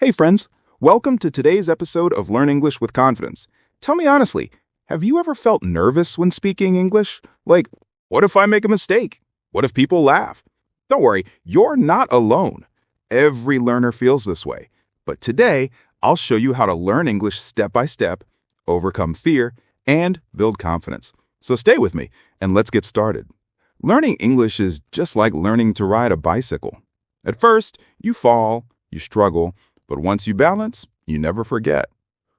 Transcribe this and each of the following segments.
Hey friends, welcome to today's episode of Learn English with Confidence. Tell me honestly, have you ever felt nervous when speaking English? Like, what if I make a mistake? What if people laugh? Don't worry, you're not alone. Every learner feels this way. But today, I'll show you how to learn English step by step, overcome fear, and build confidence. So stay with me and let's get started. Learning English is just like learning to ride a bicycle. At first, you fall, you struggle, but once you balance, you never forget.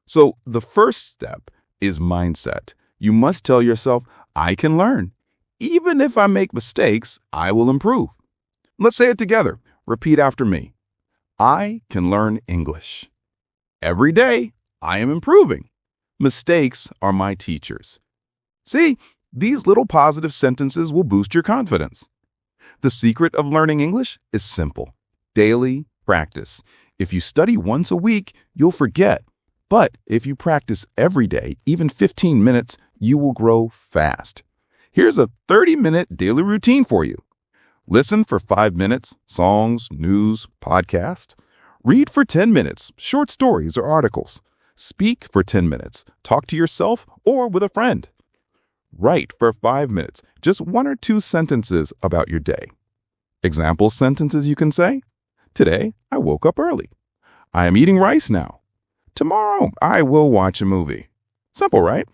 So the first step is mindset. You must tell yourself, I can learn. Even if I make mistakes, I will improve. Let's say it together. Repeat after me. I can learn English. Every day, I am improving. Mistakes are my teachers. See, these little positive sentences will boost your confidence. The secret of learning English is simple. Daily practice. If you study once a week, you'll forget. But if you practice every day, even 15 minutes, you will grow fast. Here's a 30-minute daily routine for you. Listen for 5 minutes, songs, news, podcast. Read for 10 minutes, short stories or articles. Speak for 10 minutes. Talk to yourself or with a friend. Write for 5 minutes, just 1 or 2 sentences about your day. Example sentences you can say. Today, I woke up early. I am eating rice now. Tomorrow, I will watch a movie. Simple, right?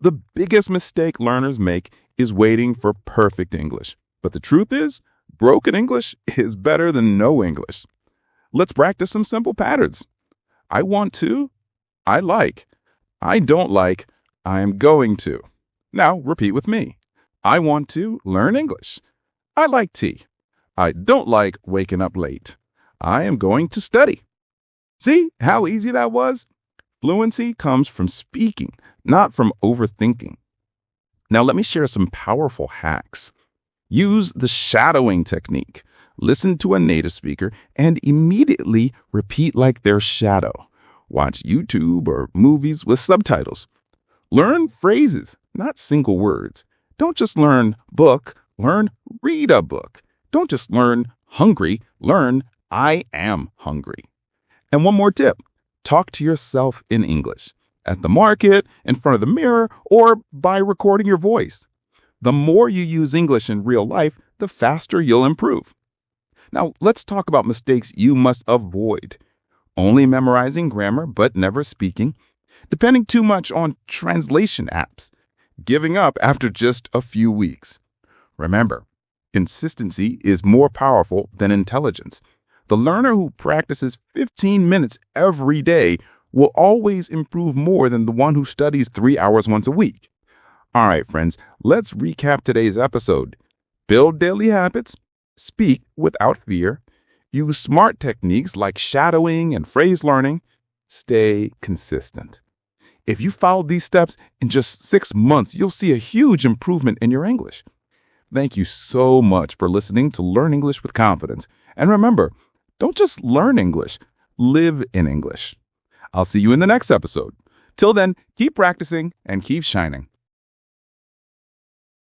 The biggest mistake learners make is waiting for perfect English. But the truth is, broken English is better than no English. Let's practice some simple patterns. I want to. I like. I don't like. I am going to. Now, repeat with me. I want to learn English. I like tea. I don't like waking up late. I am going to study. See how easy that was? Fluency comes from speaking, not from overthinking. Now, let me share some powerful hacks. Use the shadowing technique. Listen to a native speaker and immediately repeat like their shadow. Watch YouTube or movies with subtitles. Learn phrases, not single words. Don't just learn book, learn read a book. Don't just learn hungry, learn I am hungry. And one more tip, talk to yourself in English, at the market, in front of the mirror, or by recording your voice. The more you use English in real life, the faster you'll improve. Now, let's talk about mistakes you must avoid. Only memorizing grammar but never speaking, depending too much on translation apps, giving up after just a few weeks. Remember, consistency is more powerful than intelligence. The learner who practices 15 minutes every day will always improve more than the one who studies 3 hours once a week. All right, friends, let's recap today's episode. Build daily habits, speak without fear, use smart techniques like shadowing and phrase learning, stay consistent. If you follow these steps in just 6 months, you'll see a huge improvement in your English. Thank you so much for listening to Learn English with Confidence. And remember, don't just learn English, live in English. I'll see you in the next episode. Till then, keep practicing and keep shining.